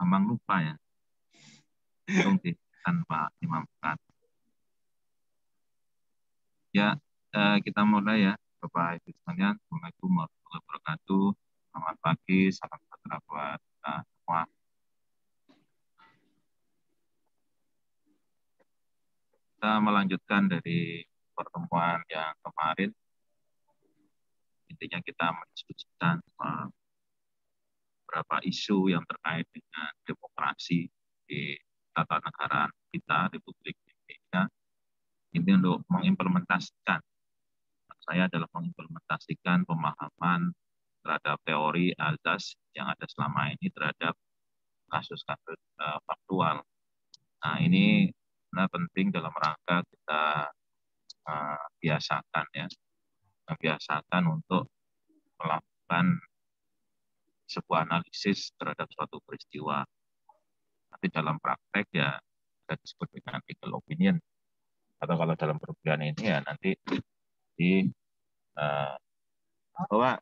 gampang lupa ya. Untung tanpa Imam Fuad. Ya, kita mulai ya, Bapak Ibu sekalian. Assalamualaikum warahmatullahi wabarakatuh. Selamat pagi, salam sejahtera buat kita semua. Kita melanjutkan dari pertemuan yang kemarin. Intinya kita mendiskusikan beberapa isu yang terkait dengan demokrasi di tata negara kita, Republik Indonesia. Ini untuk mengimplementasikan, saya adalah mengimplementasikan pemahaman terhadap teori azas yang ada selama ini terhadap kasus-kasus faktual. Nah, ini benar penting dalam rangka kita biasakan ya, membiasakan untuk melakukan sebuah analisis terhadap suatu peristiwa. Tapi dalam praktek ya kita disebut dengan legal opinion. Atau kalau dalam perkuliahan ini ya nanti di bahwa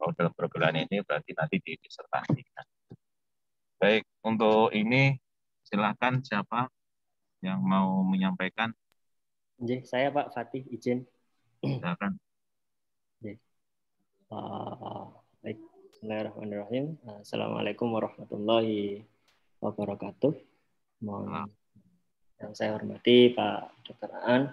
kalau dalam perkuliahan ini berarti nanti di disertasi. Baik, untuk ini silakan siapa yang mau menyampaikan. Saya Pak Fatih, izin. Silakan. Baik, bismillahirrahmanirrahim. Assalamualaikum warahmatullahi wabarakatuh. Yang saya hormati Pak Dr. Aan.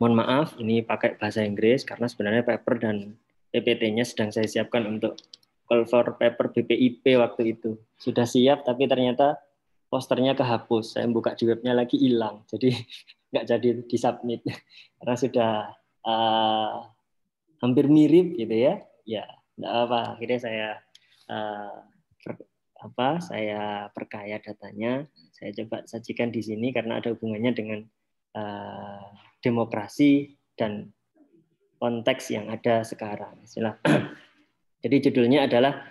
Mohon maaf, ini pakai bahasa Inggris karena sebenarnya paper dan PPT-nya sedang saya siapkan untuk call for paper BPIP waktu itu. Sudah siap, tapi ternyata posternya kehapus. Saya buka di webnya lagi hilang, jadi nggak jadi disubmit karena sudah hampir mirip gitu ya. Ya, nggak apa. Akhirnya saya perkaya datanya. Saya coba sajikan di sini karena ada hubungannya dengan demokrasi dan konteks yang ada sekarang. Jadi judulnya adalah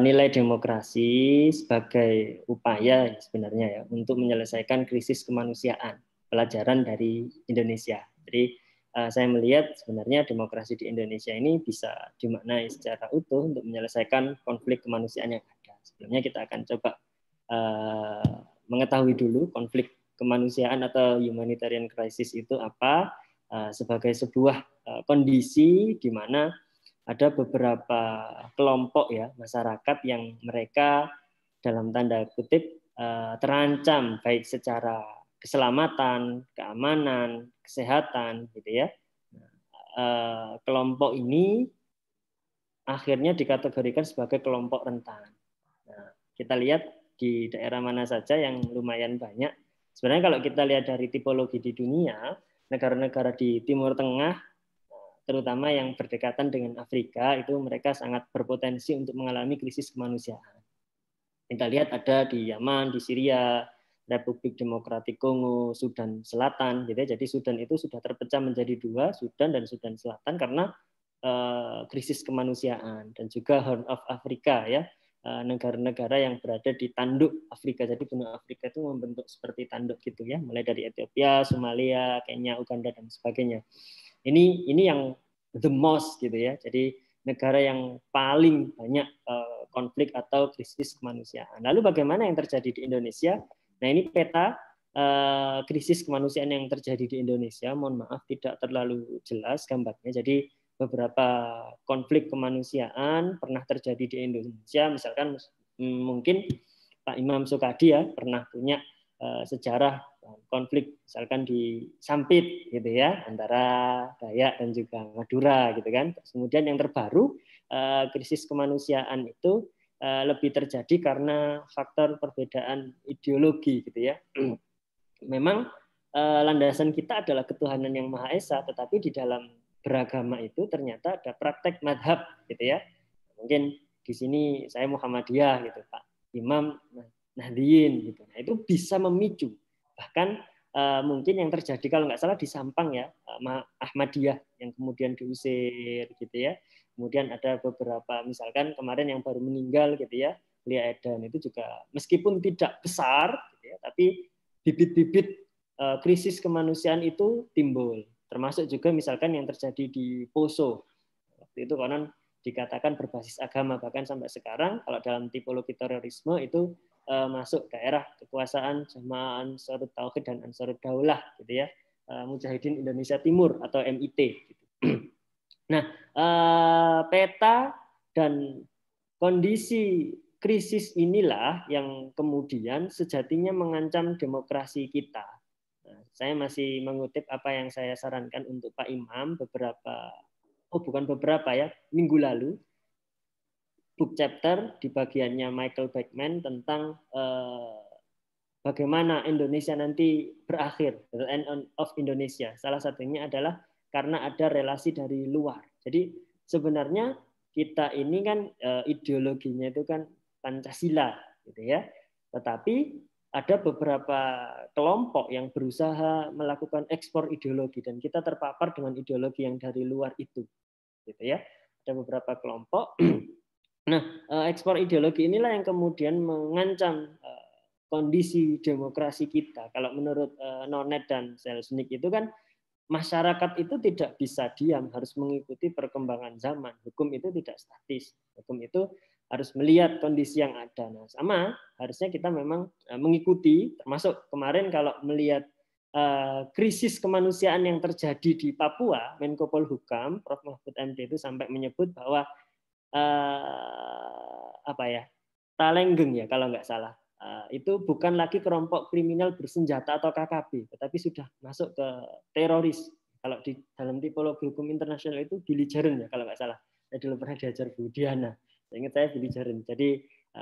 nilai demokrasi sebagai upaya sebenarnya ya untuk menyelesaikan krisis kemanusiaan, pelajaran dari Indonesia. Jadi saya melihat sebenarnya demokrasi di Indonesia ini bisa dimaknai secara utuh untuk menyelesaikan konflik kemanusiaan yang ada. Sebelumnya kita akan coba mengetahui dulu konflik kemanusiaan atau humanitarian crisis itu apa, sebagai sebuah kondisi di mana ada beberapa kelompok ya masyarakat yang mereka dalam tanda kutip terancam baik secara keselamatan, keamanan, kesehatan gitu ya. Kelompok ini akhirnya dikategorikan sebagai kelompok rentan. Nah, kita lihat di daerah mana saja yang lumayan banyak. Sebenarnya kalau kita lihat dari tipologi di dunia, negara-negara di Timur Tengah terutama yang berdekatan dengan Afrika, itu mereka sangat berpotensi untuk mengalami krisis kemanusiaan. Kita lihat ada di Yaman, di Syria, Republik Demokratik Kongo, Sudan Selatan. Jadi Sudan itu sudah terpecah menjadi dua, Sudan dan Sudan Selatan, karena krisis kemanusiaan. Dan juga Horn of Africa, ya, negara-negara yang berada di tanduk Afrika. Jadi benua Afrika itu membentuk seperti tanduk gitu ya, mulai dari Ethiopia, Somalia, Kenya, Uganda dan sebagainya. Ini yang the most gitu ya. Jadi negara yang paling banyak konflik atau krisis kemanusiaan. Lalu bagaimana yang terjadi di Indonesia? Nah, ini peta krisis kemanusiaan yang terjadi di Indonesia. Mohon maaf tidak terlalu jelas gambarnya. Jadi beberapa konflik kemanusiaan pernah terjadi di Indonesia. Misalkan mungkin Pak Imam Sukadi ya pernah punya sejarah konflik misalkan di Sampit gitu ya, antara Dayak dan juga Madura gitu kan. Kemudian yang terbaru krisis kemanusiaan itu lebih terjadi karena faktor perbedaan ideologi gitu ya. Memang landasan kita adalah ketuhanan yang Maha Esa, tetapi di dalam beragama itu ternyata ada praktek madhab gitu ya. Mungkin di sini saya Muhammadiyah gitu, Pak Imam Nahdliyin gitu. Nah, itu bisa memicu. Bahkan mungkin yang terjadi kalau nggak salah di Sampang ya, Ahmadiyah yang kemudian diusir gitu ya. Kemudian ada beberapa misalkan kemarin yang baru meninggal gitu ya, Lia Edan itu juga meskipun tidak besar gitu ya, tapi bibit-bibit krisis kemanusiaan itu timbul. Termasuk juga misalkan yang terjadi di Poso. Waktu itu konon dikatakan berbasis agama. Bahkan sampai sekarang kalau dalam tipologi terorisme itu masuk daerah kekuasaan Jamaah Ansarut Tauhid dan Ansarut Daulah gitu ya, Mujahidin Indonesia Timur atau MIT gitu. Nah, peta dan kondisi krisis inilah yang kemudian sejatinya mengancam demokrasi kita. Nah, saya masih mengutip apa yang saya sarankan untuk Pak Imam minggu lalu, book chapter di bagiannya Michael Beckman tentang bagaimana Indonesia nanti berakhir, the end of Indonesia. Salah satunya adalah karena ada relasi dari luar. Jadi sebenarnya kita ini kan ideologinya itu kan Pancasila, gitu ya. Tetapi ada beberapa kelompok yang berusaha melakukan ekspor ideologi dan kita terpapar dengan ideologi yang dari luar itu, gitu ya. Ada beberapa kelompok. Nah, ekspor ideologi inilah yang kemudian mengancam kondisi demokrasi kita. Kalau menurut Nonet dan Selznick itu kan masyarakat itu tidak bisa diam, harus mengikuti perkembangan zaman. Hukum itu tidak statis. Hukum itu harus melihat kondisi yang ada. Nah, sama harusnya kita memang mengikuti, termasuk kemarin kalau melihat krisis kemanusiaan yang terjadi di Papua, Menko Polhukam, Prof. Mahfud MD itu sampai menyebut bahwa Talenggeng ya kalau nggak salah, itu bukan lagi kelompok kriminal bersenjata atau KKB, tetapi sudah masuk ke teroris. Kalau di dalam tipologi hukum internasional itu Billy-Jaren ya kalau nggak salah. Saya dulu pernah diajar Bu Diana. Saya ingat saya Billy-Jaren. Jadi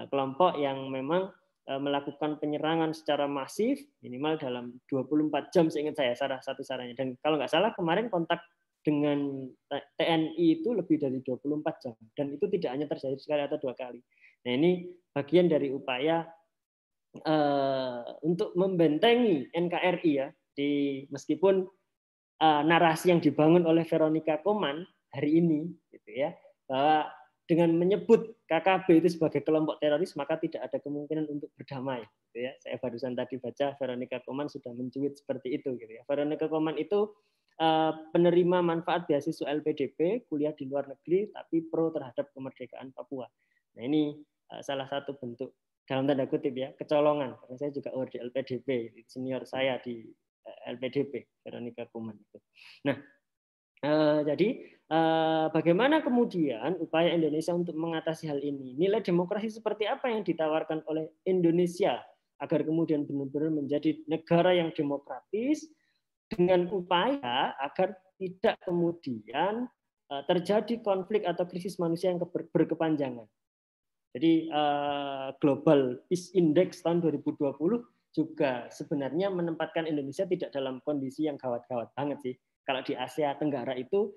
kelompok yang memang melakukan penyerangan secara masif minimal dalam 24 jam, saya ingat saya salah satu sarannya. Dan kalau nggak salah kemarin kontak dengan TNI itu lebih dari 24 jam. Dan itu tidak hanya terjadi sekali atau dua kali. Nah ini bagian dari upaya untuk membentengi NKRI ya, meskipun narasi yang dibangun oleh Veronica Koman hari ini, gitu ya, bahwa dengan menyebut KKB itu sebagai kelompok teroris maka tidak ada kemungkinan untuk berdamai. Gitu ya. Saya barusan tadi baca Veronica Koman sudah mencuit seperti itu. Gitu ya. Veronica Koman itu penerima manfaat beasiswa LPDP, kuliah di luar negeri, tapi pro terhadap kemerdekaan Papua. Nah ini salah satu bentuk dalam tanda kutip ya kecolongan. Karena saya juga di LPDP, senior saya di LPDP, Veronica Koman. Nah, jadi bagaimana kemudian upaya Indonesia untuk mengatasi hal ini? Nilai demokrasi seperti apa yang ditawarkan oleh Indonesia agar kemudian benar-benar menjadi negara yang demokratis dengan upaya agar tidak kemudian terjadi konflik atau krisis manusia yang berkepanjangan. Jadi Global Peace Index tahun 2020 juga sebenarnya menempatkan Indonesia tidak dalam kondisi yang gawat-gawat banget sih. Kalau di Asia Tenggara itu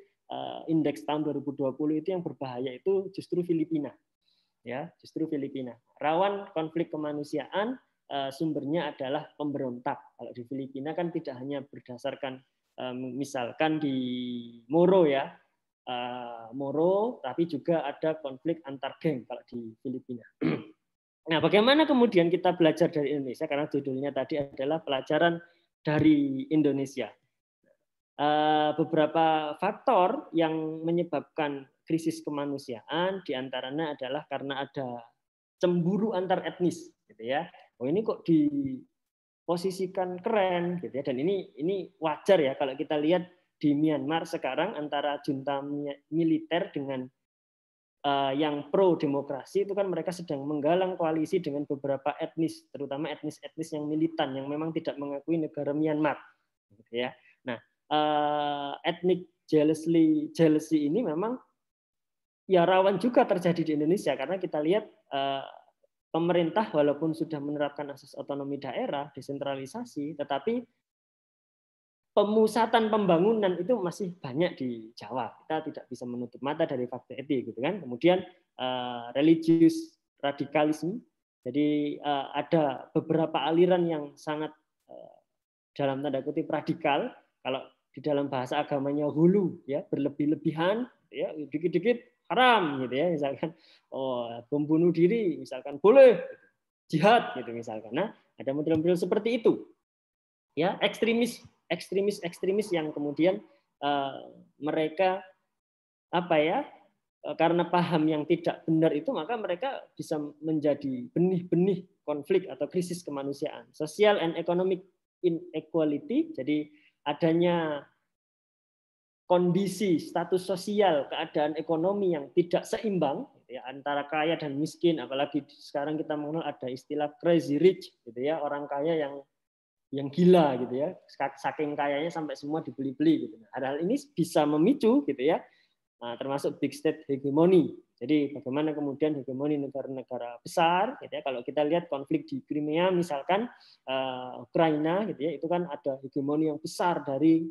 indeks tahun 2020 itu yang berbahaya itu justru Filipina. Ya, justru Filipina. Rawan konflik kemanusiaan, sumbernya adalah pemberontak. Kalau di Filipina kan tidak hanya berdasarkan misalkan di Moro ya, Moro, tapi juga ada konflik antar geng kalau di Filipina. Nah, bagaimana kemudian kita belajar dari Indonesia? Karena judulnya tadi adalah pelajaran dari Indonesia. Beberapa faktor yang menyebabkan krisis kemanusiaan diantaranya adalah karena ada cemburu antar etnis, gitu ya. Oh ini kok diposisikan keren, gitu ya. Dan ini wajar ya kalau kita lihat di Myanmar sekarang antara junta militer dengan yang pro demokrasi itu kan mereka sedang menggalang koalisi dengan beberapa etnis, terutama etnis-etnis yang militan yang memang tidak mengakui negara Myanmar, gitu ya. Nah, ethnic jealousy ini memang ya rawan juga terjadi di Indonesia karena kita lihat pemerintah walaupun sudah menerapkan asas otonomi daerah, desentralisasi, tetapi pemusatan pembangunan itu masih banyak di Jawa. Kita tidak bisa menutup mata dari fakta itu, gitu kan. Kemudian religius radikalisme. Jadi ada beberapa aliran yang sangat dalam tanda kutip radikal. Kalau di dalam bahasa agamanya hulu, ya berlebih-lebihan, ya dikit-dikit haram, gitu ya. Misalkan bom bunuh diri, misalkan boleh, jihad, gitu misalkan. Nah, ada model-model seperti itu, ya ekstremis yang kemudian mereka karena paham yang tidak benar itu, maka mereka bisa menjadi benih-benih konflik atau krisis kemanusiaan. Social and economic inequality, jadi adanya kondisi status sosial, keadaan ekonomi yang tidak seimbang ya, antara kaya dan miskin, apalagi sekarang kita mengenal ada istilah crazy rich gitu ya, orang kaya yang gila gitu ya, saking kayanya sampai semua dibeli-beli gitu. Hal-hal ini bisa memicu gitu ya, termasuk big state hegemony. Jadi bagaimana kemudian hegemoni negara-negara besar gitu ya. Kalau kita lihat konflik di Crimea misalkan, Ukraina gitu ya, itu kan ada hegemoni yang besar dari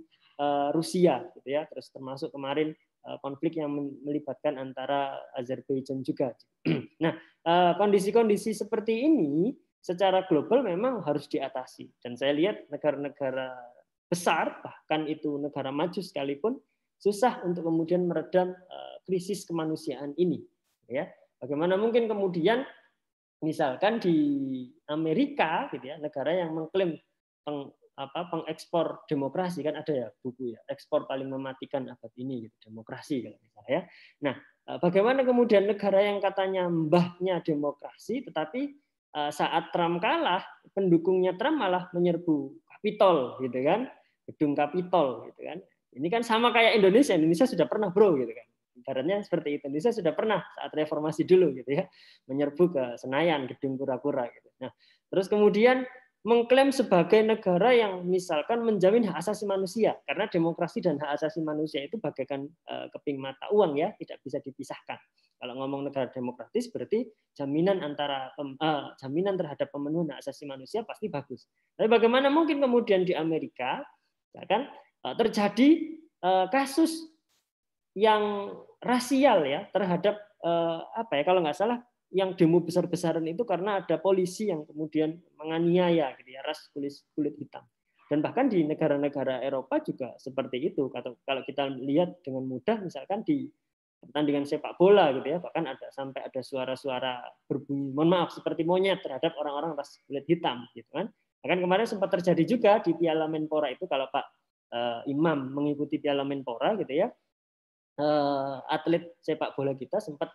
Rusia gitu ya. Terus termasuk kemarin konflik yang melibatkan antara Azerbaijan juga. Nah, kondisi-kondisi seperti ini secara global memang harus diatasi. Dan saya lihat negara-negara besar, bahkan itu negara maju sekalipun, susah untuk kemudian meredam krisis kemanusiaan ini. Ya, bagaimana mungkin kemudian misalkan di Amerika, gitu ya, negara yang mengklaim pengekspor demokrasi, kan ada ya buku ya, ekspor paling mematikan abad ini, gitu, demokrasi kalau misalnya ya. Nah, bagaimana kemudian negara yang katanya mbahnya demokrasi, tetapi saat Trump kalah, pendukungnya Trump malah menyerbu Kapitol, gitu kan, gedung Kapitol, gitu kan. Ini kan sama kayak Indonesia. Indonesia sudah pernah bro, gitu kan. Ibaratnya seperti itu. Indonesia sudah pernah saat reformasi dulu, gitu ya, menyerbu ke Senayan, gedung kura-kura, gitu. Nah, terus kemudian mengklaim sebagai negara yang misalkan menjamin hak asasi manusia, karena demokrasi dan hak asasi manusia itu bagaikan keping mata uang ya, tidak bisa dipisahkan. Kalau ngomong negara demokratis berarti jaminan jaminan terhadap pemenuhan hak asasi manusia pasti bagus. Tapi bagaimana mungkin kemudian di Amerika, ya kan, terjadi kasus yang rasial ya terhadap apa ya, kalau nggak salah yang demo besar-besaran itu karena ada polisi yang kemudian menganiaya gitu ya, ras kulit hitam. Dan bahkan di negara-negara Eropa juga seperti itu. Kalau kita lihat dengan mudah misalkan di pertandingan sepak bola gitu ya, bahkan sampai ada suara-suara berbunyi mohon maaf seperti monyet terhadap orang-orang ras kulit hitam gitu kan. Bahkan kemarin sempat terjadi juga di Piala Menpora itu, kalau Pak Imam mengikuti Piala Menpora gitu ya, atlet sepak bola kita sempat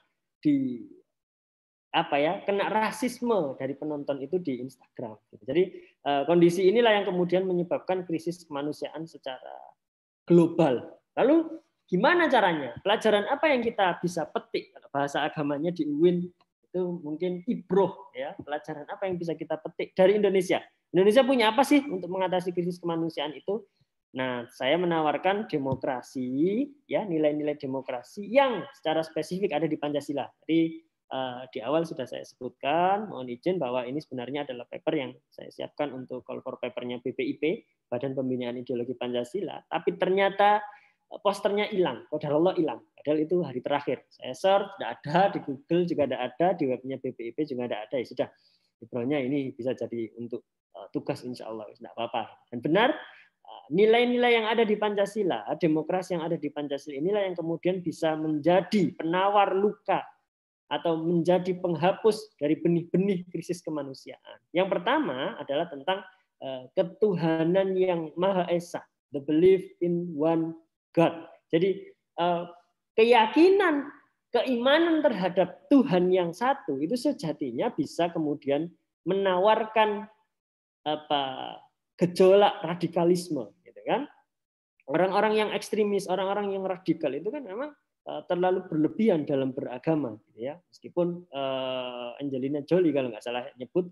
kena rasisme dari penonton itu di Instagram. Jadi kondisi inilah yang kemudian menyebabkan krisis kemanusiaan secara global. Lalu gimana caranya? Pelajaran apa yang kita bisa petik? Kalau bahasa agamanya di UIN itu mungkin ibroh ya. Pelajaran apa yang bisa kita petik dari Indonesia? Indonesia punya apa sih untuk mengatasi krisis kemanusiaan itu? Nah, saya menawarkan demokrasi, ya, nilai-nilai demokrasi yang secara spesifik ada di Pancasila. Jadi di awal sudah saya sebutkan, mohon izin bahwa ini sebenarnya adalah paper yang saya siapkan untuk call for papernya BPIP, Badan Pembinaan Ideologi Pancasila, tapi ternyata posternya hilang, qadarullah hilang. Padahal itu hari terakhir. Saya search, tidak ada, di Google juga tidak ada, di webnya BPIP juga tidak ada. Ya sudah, ibrohnya ini bisa jadi untuk tugas insya Allah, tidak apa-apa. Dan benar, nilai-nilai yang ada di Pancasila, demokrasi yang ada di Pancasila inilah yang kemudian bisa menjadi penawar luka atau menjadi penghapus dari benih-benih krisis kemanusiaan. Yang pertama adalah tentang ketuhanan yang Maha Esa, the belief in one God. Jadi keyakinan, keimanan terhadap Tuhan yang satu itu sejatinya bisa kemudian menawarkan gejolak radikalisme, gitu kan? Orang-orang yang ekstremis, orang-orang yang radikal itu kan memang terlalu berlebihan dalam beragama, gitu ya. Meskipun Angelina Jolie kalau nggak salah nyebut,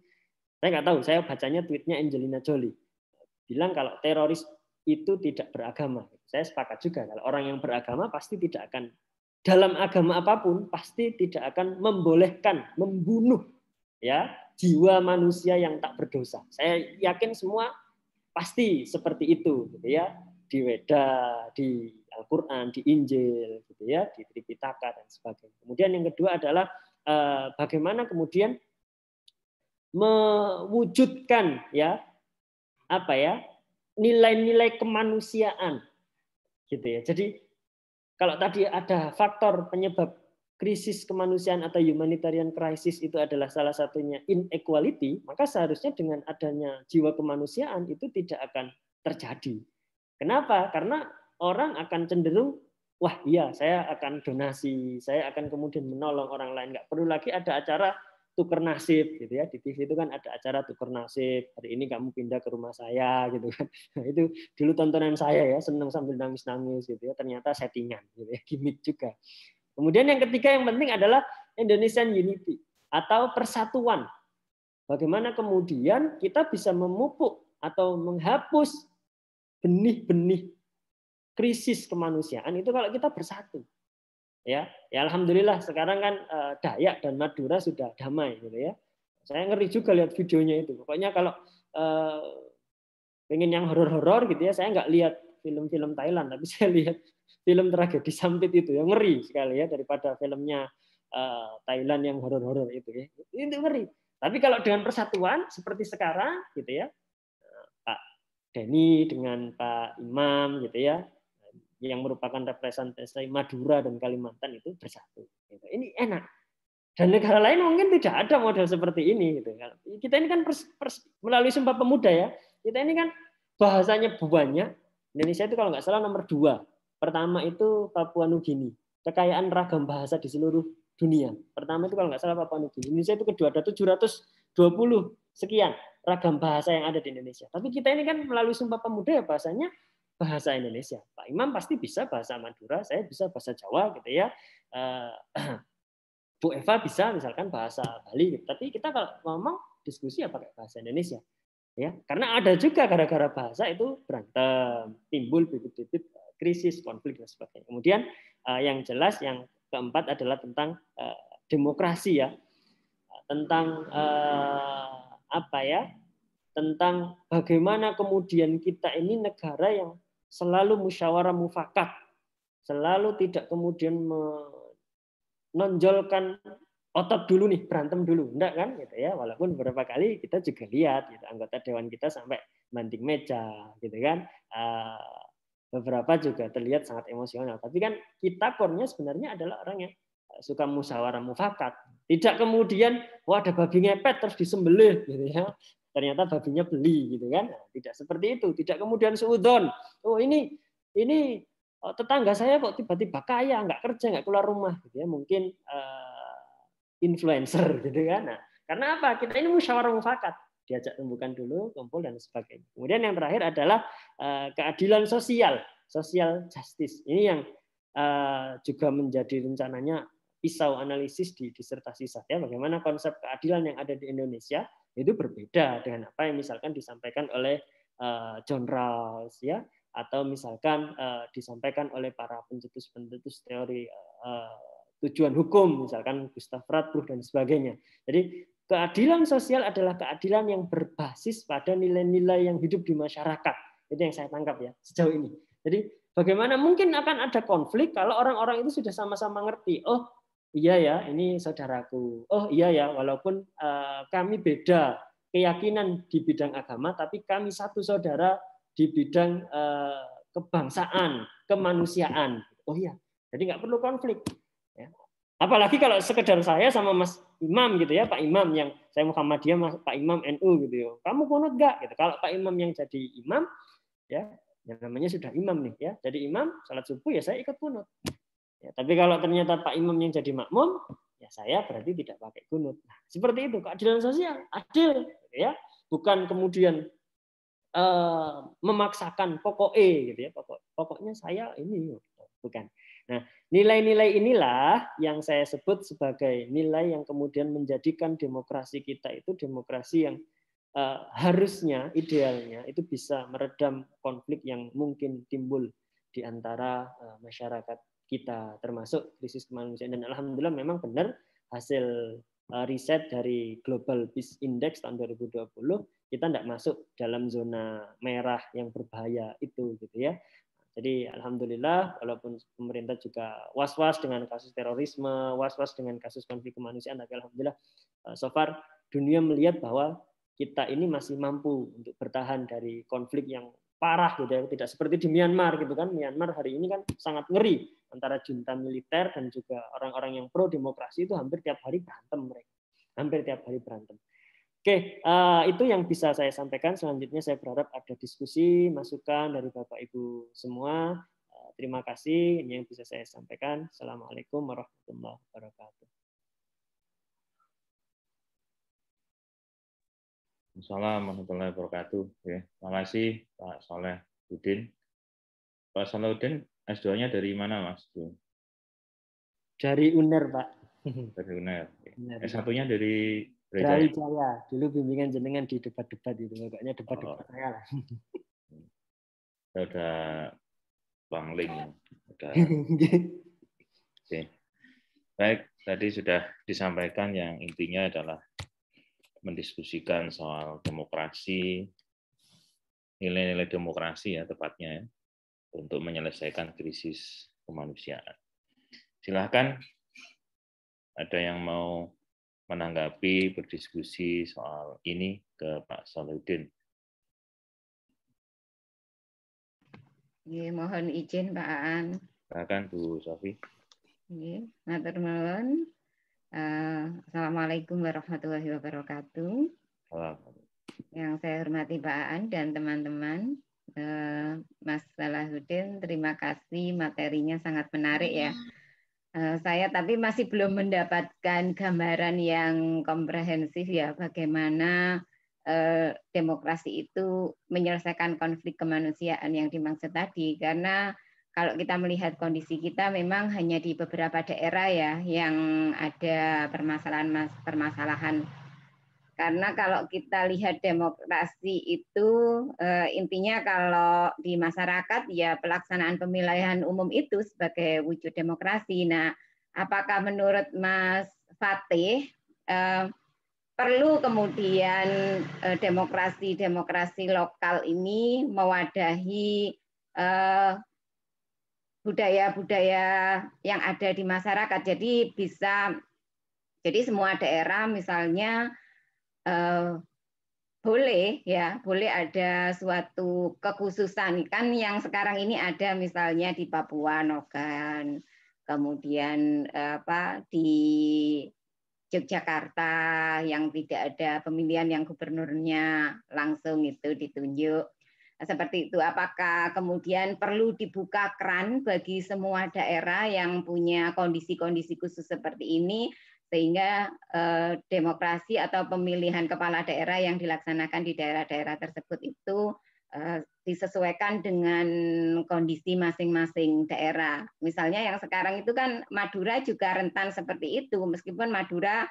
saya nggak tahu, saya bacanya tweetnya Angelina Jolie bilang kalau teroris itu tidak beragama. Saya sepakat juga, kalau orang yang beragama pasti tidak akan, dalam agama apapun pasti tidak akan membolehkan membunuh ya jiwa manusia yang tak berdosa. Saya yakin semua pasti seperti itu, gitu ya. Di Weda, di Al-Quran, di Injil, gitu ya, di Tripitaka dan sebagainya. Kemudian yang kedua adalah bagaimana kemudian mewujudkan nilai-nilai kemanusiaan, gitu ya. Jadi kalau tadi ada faktor penyebab krisis kemanusiaan atau humanitarian crisis itu adalah salah satunya inequality, maka seharusnya dengan adanya jiwa kemanusiaan itu tidak akan terjadi. Kenapa? Karena orang akan cenderung wah iya saya akan donasi, saya akan kemudian menolong orang lain. Nggak perlu lagi ada acara tuker nasib gitu ya. Di TV itu kan ada acara tuker nasib. Hari ini kamu pindah ke rumah saya gitu kan. Nah, itu dulu tontonan saya ya, seneng sambil nangis-nangis gitu ya. Ternyata settingan gitu ya, gimmick juga. Kemudian yang ketiga yang penting adalah Indonesian Unity atau persatuan. Bagaimana kemudian kita bisa memupuk atau menghapus benih-benih krisis kemanusiaan itu kalau kita bersatu. Ya alhamdulillah sekarang kan Dayak dan Madura sudah damai gitu ya. Saya ngeri juga lihat videonya itu. Pokoknya kalau pengen yang horor-horor gitu ya, saya nggak lihat film-film Thailand, tapi saya lihat film tragedi Sampit itu yang ngeri sekali ya daripada filmnya Thailand yang horor-horor itu ya. Itu ngeri. Tapi kalau dengan persatuan seperti sekarang gitu ya, Pak Denny dengan Pak Imam gitu ya, yang merupakan representasi Madura dan Kalimantan itu bersatu. Ini enak. Dan negara lain mungkin tidak ada model seperti ini. Kita ini kan melalui Sumpah Pemuda ya. Kita ini kan bahasanya banyak. Indonesia itu kalau nggak salah nomor 2. Pertama itu Papua Nugini. Kekayaan ragam bahasa di seluruh dunia. Pertama itu kalau nggak salah Papua Nugini. Indonesia itu kedua. Ada 720 sekian ragam bahasa yang ada di Indonesia. Tapi kita ini kan melalui Sumpah Pemuda ya bahasanya bahasa Indonesia. Pak Imam pasti bisa bahasa Madura, saya bisa bahasa Jawa gitu ya. Bu Eva bisa misalkan bahasa Bali gitu. Tapi kita kalau ngomong diskusi ya pakai bahasa Indonesia. Ya, karena ada juga gara-gara bahasa itu berantem, timbul bibit-bibit krisis, konflik dan sebagainya. Kemudian yang jelas yang keempat adalah tentang demokrasi ya. Tentang apa ya? Tentang bagaimana kemudian kita ini negara yang selalu musyawarah mufakat, selalu tidak kemudian menonjolkan otot dulu nih, berantem dulu, enggak kan gitu ya. Walaupun beberapa kali kita juga lihat gitu, anggota dewan kita sampai banting meja gitu kan. Beberapa juga terlihat sangat emosional, tapi kan kita core-nya sebenarnya adalah orang yang suka musyawarah mufakat. Tidak kemudian wah ada babi ngepet terus disembelih gitu ya. Ternyata babinya beli gitu kan. Nah, tidak seperti itu, tidak kemudian suudzon. Oh ini tetangga saya kok tiba-tiba kaya, nggak kerja, nggak keluar rumah gitu ya. Mungkin influencer gitu kan. Nah, karena apa? Kita ini musyawarah mufakat, diajak tumbukan dulu, kumpul dan sebagainya. Kemudian yang terakhir adalah keadilan sosial, social justice. Ini yang juga menjadi rencananya pisau analisis di disertasi saya. Bagaimana konsep keadilan yang ada di Indonesia itu berbeda dengan apa yang misalkan disampaikan oleh John Rawls ya, atau misalkan disampaikan oleh para pencetus-pencetus teori tujuan hukum, misalkan Gustav Radbruch dan sebagainya. Jadi keadilan sosial adalah keadilan yang berbasis pada nilai-nilai yang hidup di masyarakat. Itu yang saya tangkap ya sejauh ini. Jadi bagaimana mungkin akan ada konflik kalau orang-orang itu sudah sama-sama ngerti. Oh iya ya, ini saudaraku. Oh iya ya, walaupun kami beda keyakinan di bidang agama, tapi kami satu saudara di bidang kebangsaan, kemanusiaan. Oh iya, jadi nggak perlu konflik. Ya. Apalagi kalau sekedar saya sama Mas Imam gitu ya, Pak Imam yang saya Muhammadiyah, Pak Imam NU gitu ya. Kamu kunut nggak? Gitu. Kalau Pak Imam yang jadi imam, ya, yang namanya sudah imam nih ya. Jadi imam salat subuh ya saya ikut kunut. Ya, tapi kalau ternyata Pak Imam yang jadi makmum, ya saya berarti tidak pakai kunut. Nah, seperti itu keadilan sosial, adil, ya, bukan kemudian memaksakan pokoknya, gitu ya. Pokoknya saya ini, bukan. Nah, nilai-nilai inilah yang saya sebut sebagai nilai yang kemudian menjadikan demokrasi kita itu demokrasi yang harusnya, idealnya itu bisa meredam konflik yang mungkin timbul di antara masyarakat kita, termasuk krisis kemanusiaan. Dan alhamdulillah memang benar hasil riset dari Global Peace Index tahun 2020 kita tidak masuk dalam zona merah yang berbahaya itu gitu ya. Jadi alhamdulillah walaupun pemerintah juga was-was dengan kasus terorisme, was-was dengan kasus konflik kemanusiaan, tapi alhamdulillah so far dunia melihat bahwa kita ini masih mampu untuk bertahan dari konflik yang parah gitu ya. Tidak seperti di Myanmar gitu kan. Myanmar hari ini kan sangat ngeri antara junta militer dan juga orang-orang yang pro demokrasi itu hampir tiap hari berantem mereka. Hampir tiap hari berantem. Oke, itu yang bisa saya sampaikan. Selanjutnya saya berharap ada diskusi, masukan dari Bapak Ibu semua. terima kasih. Ini yang bisa saya sampaikan. Assalamualaikum warahmatullahi wabarakatuh. Assalamualaikum warahmatullahi wabarakatuh. Ya, terima kasih Pak Solahuddin. Pak Solahuddin, S2-nya dari mana, Mas? Dari UNER, Pak. Dari UNER. UNER, S1-nya dari Brawijaya. Dulu bimbingan jenengan di debat-debat itu, pokoknya debat-debat saya lah. Udah Bangling. Udah. Oke. Baik, tadi sudah disampaikan yang intinya adalah mendiskusikan soal demokrasi, nilai-nilai demokrasi ya tepatnya ya, untuk menyelesaikan krisis kemanusiaan. Silahkan ada yang mau menanggapi, berdiskusi soal ini ke Pak Solahuddin. Mohon izin Pak Aan. Silakan Bu Sofi. Matur nuwun. Assalamualaikum warahmatullahi wabarakatuh. Yang saya hormati Pak Aan dan teman-teman, Mas Solahuddin, terima kasih, materinya sangat menarik ya. Saya tapi masih belum mendapatkan gambaran yang komprehensif ya, bagaimana demokrasi itu menyelesaikan konflik kemanusiaan yang dimaksud tadi, karena kalau kita melihat kondisi kita memang hanya di beberapa daerah ya yang ada permasalahan. Karena kalau kita lihat demokrasi itu intinya kalau di masyarakat ya pelaksanaan pemilihan umum itu sebagai wujud demokrasi. Nah, apakah menurut Mas Fatih perlu kemudian demokrasi lokal ini mewadahi budaya-budaya yang ada di masyarakat. Jadi semua daerah misalnya boleh ada suatu kekhususan, kan yang sekarang ini ada misalnya di Papua Nogan, kemudian di Yogyakarta yang tidak ada pemilihan yang gubernurnya langsung itu ditunjuk. Seperti itu, apakah kemudian perlu dibuka keran bagi semua daerah yang punya kondisi-kondisi khusus seperti ini, sehingga demokrasi atau pemilihan kepala daerah yang dilaksanakan di daerah-daerah tersebut itu disesuaikan dengan kondisi masing-masing daerah. Misalnya yang sekarang itu kan Madura juga rentan seperti itu, meskipun Madura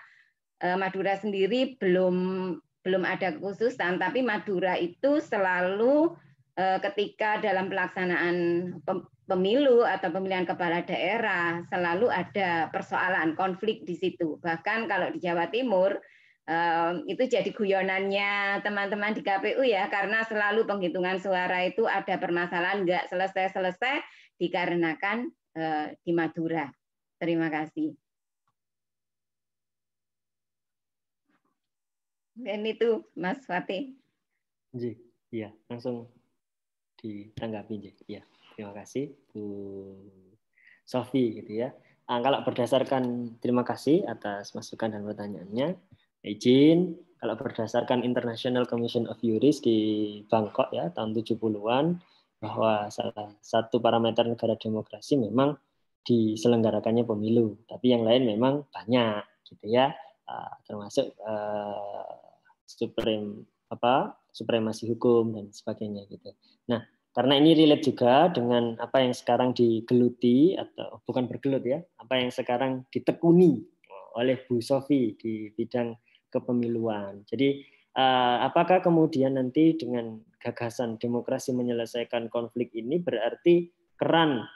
sendiri belum ada kekhususan, tapi Madura itu selalu ketika dalam pelaksanaan pemilu atau pemilihan kepala daerah selalu ada persoalan konflik di situ. Bahkan kalau di Jawa Timur itu jadi guyonannya teman-teman di KPU ya, karena selalu penghitungan suara itu ada permasalahan nggak selesai-selesai dikarenakan di Madura. Terima kasih. Dan itu Mas Fatih. Iya, langsung ditanggapi. Ya, terima kasih Bu Sofi gitu ya. Kalau berdasarkan, terima kasih atas masukan dan pertanyaannya. Izin, kalau berdasarkan International Commission of Jurists di Bangkok ya tahun 70-an, bahwa salah satu parameter negara demokrasi memang diselenggarakannya pemilu, tapi yang lain memang banyak gitu ya, termasuk supremasi hukum dan sebagainya gitu. Nah, karena ini relate juga dengan apa yang sekarang digeluti atau bukan bergelut ya, apa yang sekarang ditekuni oleh Bu Sofi di bidang kepemiluan. Jadi apakah kemudian nanti dengan gagasan demokrasi menyelesaikan konflik ini berarti keran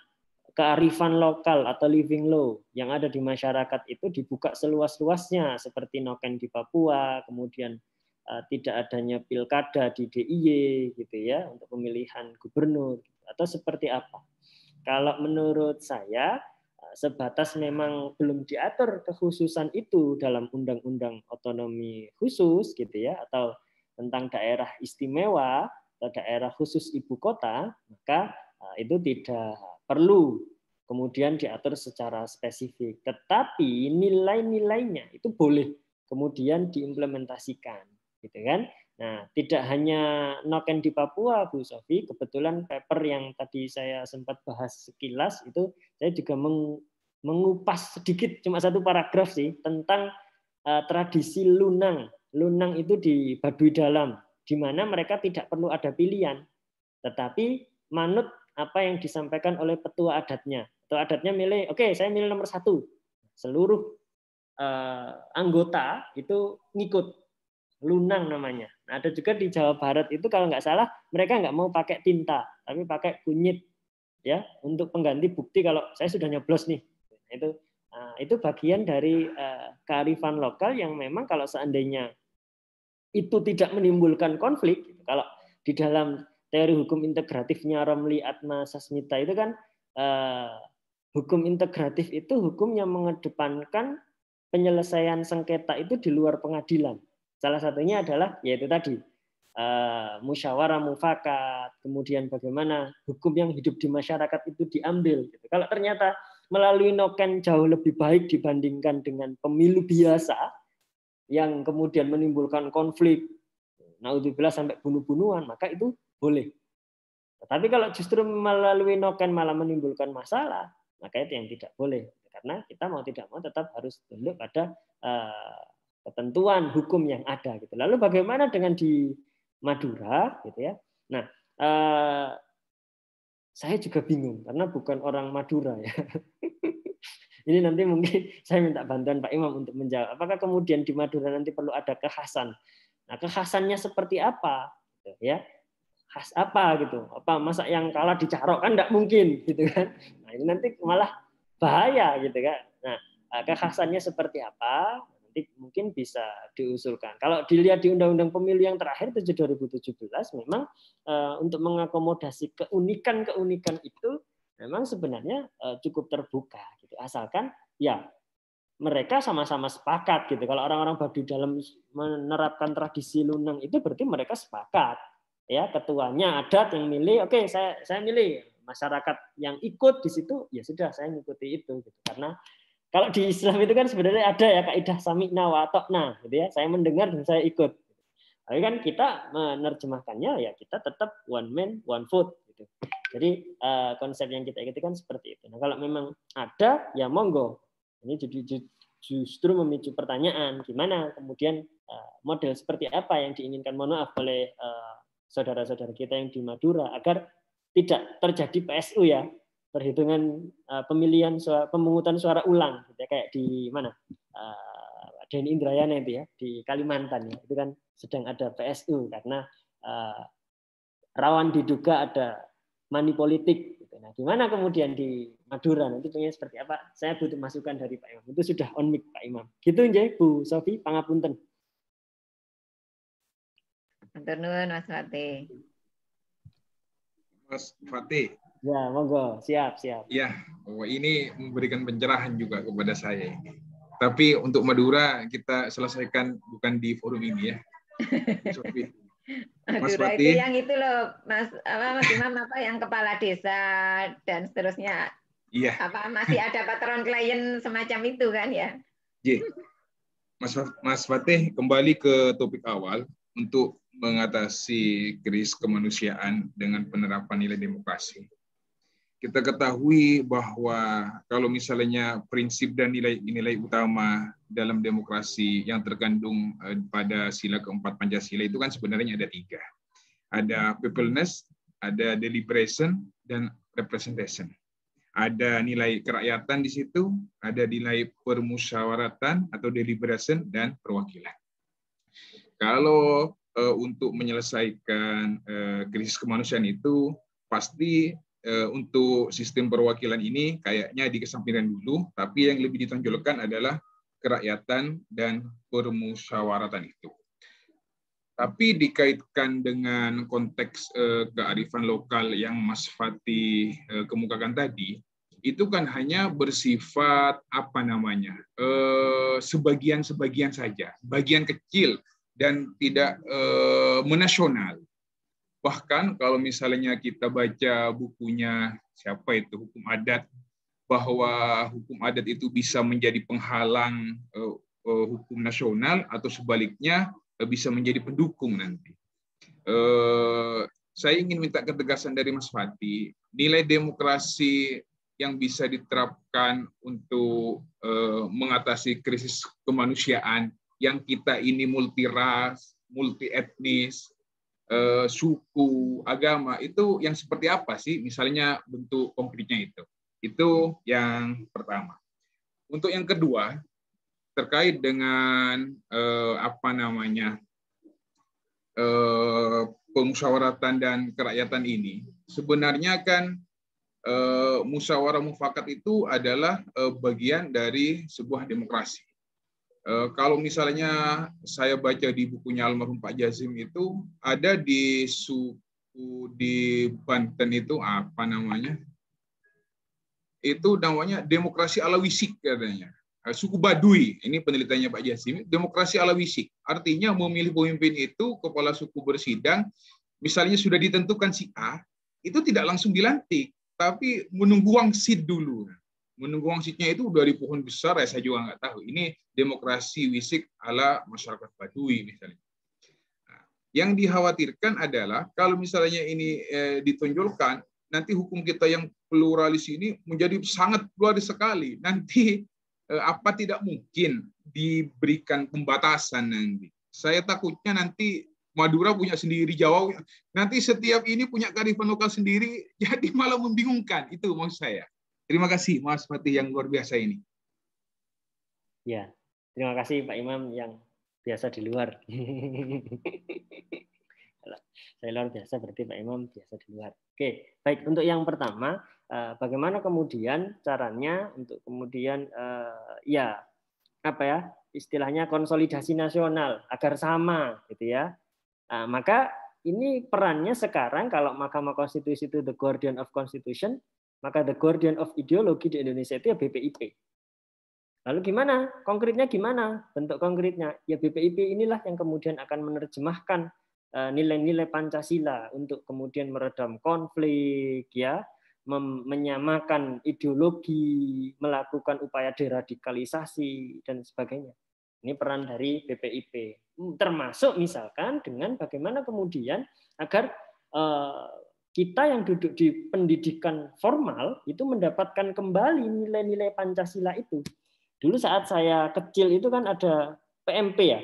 kearifan lokal atau living law yang ada di masyarakat itu dibuka seluas-luasnya seperti noken di Papua, kemudian tidak adanya pilkada di DIY gitu ya untuk pemilihan gubernur atau seperti apa? Kalau menurut saya sebatas memang belum diatur kekhususan itu dalam undang-undang otonomi khusus gitu ya atau tentang daerah istimewa atau daerah khusus ibu kota, maka itu tidak perlu kemudian diatur secara spesifik. Tetapi nilai-nilainya itu boleh kemudian diimplementasikan gitu kan. Nah, tidak hanya noken di Papua, Bu Sofi, kebetulan paper yang tadi saya sempat bahas sekilas itu saya juga mengupas sedikit, cuma satu paragraf sih, tentang tradisi lunang. Lunang itu di Baduy Dalam, di mana mereka tidak perlu ada pilihan, tetapi manut apa yang disampaikan oleh petua adatnya. Petua adatnya milih, oke, saya milih nomor 1. Seluruh anggota itu ngikut. Lunang namanya. Nah, ada juga di Jawa Barat itu kalau nggak salah mereka nggak mau pakai tinta, tapi pakai kunyit ya untuk pengganti bukti kalau saya sudah nyoblos nih. Itu bagian dari kearifan lokal yang memang kalau seandainya itu tidak menimbulkan konflik, kalau di dalam teori hukum integratifnya Romli Atma Sasmita itu kan hukum integratif itu hukum yang mengedepankan penyelesaian sengketa itu di luar pengadilan. Salah satunya adalah yaitu tadi musyawarah mufakat, kemudian bagaimana hukum yang hidup di masyarakat itu diambil. Kalau ternyata melalui noken jauh lebih baik dibandingkan dengan pemilu biasa yang kemudian menimbulkan konflik, naudzubillah sampai bunuh-bunuhan, maka itu boleh. Tetapi kalau justru melalui noken malah menimbulkan masalah, maka itu yang tidak boleh. Karena kita mau tidak mau tetap harus tunduk pada ketentuan hukum yang ada gitu. Lalu bagaimana dengan di Madura gitu ya? Nah, saya juga bingung karena bukan orang Madura ya. Ini nanti mungkin saya minta bantuan Pak Imam untuk menjawab. Apakah kemudian di Madura nanti perlu ada kekhasan? Nah, kekhasannya seperti apa? Gitu, ya, khas apa gitu? Apa masa yang kalah dicarok kan nggak mungkin gitu kan? Nah, ini nanti malah bahaya gitu kan? Nah, kekhasannya seperti apa? Mungkin bisa diusulkan. Kalau dilihat di Undang-Undang Pemilu yang terakhir 7 2017 memang untuk mengakomodasi keunikan itu memang sebenarnya cukup terbuka gitu. Asalkan ya mereka sama-sama sepakat gitu. Kalau orang-orang Baduy Dalam menerapkan tradisi lunang itu berarti mereka sepakat. Ya, ketuanya adat yang milih, oke, saya milih. Masyarakat yang ikut di situ ya sudah saya mengikuti itu gitu. Karena kalau di Islam itu kan sebenarnya ada ya kaidah sami'na wa ata'na gitu ya. Saya mendengar dan saya ikut. Tapi kan kita menerjemahkannya ya kita tetap one man one vote gitu. Jadi konsep yang kita ikuti kan seperti itu. Nah, kalau memang ada ya monggo. Ini justru memicu pertanyaan gimana kemudian model seperti apa yang diinginkan mohon maaf oleh saudara-saudara kita yang di Madura agar tidak terjadi PSU ya. Perhitungan pemilihan pemungutan suara ulang gitu ya, kayak di mana Denny Indrayana itu ya di Kalimantan ya, itu kan sedang ada PSU karena rawan diduga ada money politik gitu. Nah, gimana kemudian di Madura nanti pengen seperti apa? Saya butuh masukan dari Pak Imam. Itu sudah on mic Pak Imam. Gitu nggih Bu Sofi, pangapunten. Matur nuwun Mas Fatih. Mas Fatih. Ya, monggo. Siap. Ya, ini memberikan pencerahan juga kepada saya. Tapi untuk Madura kita selesaikan bukan di forum ini ya. Mas Madura Fatih. Itu yang itu loh, Mas Imam apa yang kepala desa dan seterusnya. Iya. Apa masih ada patron klien semacam itu kan ya? Iya. Mas Fatih kembali ke topik awal untuk mengatasi krisis kemanusiaan dengan penerapan nilai demokrasi. Kita ketahui bahwa kalau misalnya prinsip dan nilai utama dalam demokrasi yang terkandung pada sila keempat Pancasila itu kan sebenarnya ada 3. Ada peopleness, ada deliberation, dan representation. Ada nilai kerakyatan di situ, ada nilai permusyawaratan atau deliberation, dan perwakilan. Kalau untuk menyelesaikan krisis kemanusiaan itu pasti untuk sistem perwakilan ini kayaknya dikesampingkan dulu, tapi yang lebih ditonjolkan adalah kerakyatan dan permusyawaratan itu. Tapi dikaitkan dengan konteks kearifan lokal yang Mas Fatih kemukakan tadi, itu kan hanya bersifat sebagian-sebagian saja, bagian kecil dan tidak menasional. Bahkan kalau misalnya kita baca bukunya siapa itu Hukum Adat, bahwa hukum adat itu bisa menjadi penghalang hukum nasional atau sebaliknya bisa menjadi pendukung nanti. Saya ingin minta ketegasan dari Mas Fatih, nilai demokrasi yang bisa diterapkan untuk mengatasi krisis kemanusiaan yang kita ini multi ras, multi etnis, suku, agama, itu yang seperti apa sih? Misalnya bentuk konkretnya itu. Itu yang pertama. Untuk yang kedua, terkait dengan pemusyawaratan dan kerakyatan ini, sebenarnya kan musyawarah mufakat itu adalah bagian dari sebuah demokrasi. Kalau misalnya saya baca di bukunya almarhum Pak Jazim itu ada di suku di Banten itu itu namanya demokrasi ala wisik katanya. Suku Baduy, ini penelitiannya Pak Jazim, demokrasi ala wisik. Artinya memilih pemimpin itu, kepala suku bersidang, misalnya sudah ditentukan si A, itu tidak langsung dilantik, tapi menunggu wangsit dulu. Menunggu wangsitnya itu dari pohon besar, saya juga nggak tahu. Ini demokrasi wisik ala masyarakat Baduy misalnya. Nah, yang dikhawatirkan adalah kalau misalnya ini ditonjolkan, nanti hukum kita yang pluralis ini menjadi sangat pluralis sekali. Nanti apa tidak mungkin diberikan pembatasan nanti? Saya takutnya nanti Madura punya sendiri, Jawa nanti setiap ini punya kearifan lokal sendiri, jadi malah membingungkan. Itu maksud saya. Terima kasih Mas Fatih yang luar biasa ini. Ya, terima kasih Pak Imam yang biasa di luar. Saya luar biasa, berarti Pak Imam biasa di luar. Oke, baik. Untuk yang pertama, bagaimana kemudian caranya untuk kemudian istilahnya konsolidasi nasional agar sama, gitu ya. Maka ini perannya sekarang kalau Mahkamah Konstitusi itu the guardian of constitution, maka the guardian of ideologi di Indonesia itu ya BPIP. Lalu gimana? Konkretnya gimana? Bentuk konkretnya ya BPIP inilah yang kemudian akan menerjemahkan nilai-nilai Pancasila untuk kemudian meredam konflik, ya, menyamakan ideologi, melakukan upaya deradikalisasi dan sebagainya. Ini peran dari BPIP. Termasuk misalkan dengan bagaimana kemudian agar kita yang duduk di pendidikan formal itu mendapatkan kembali nilai-nilai Pancasila itu. Dulu saat saya kecil itu kan ada PMP ya.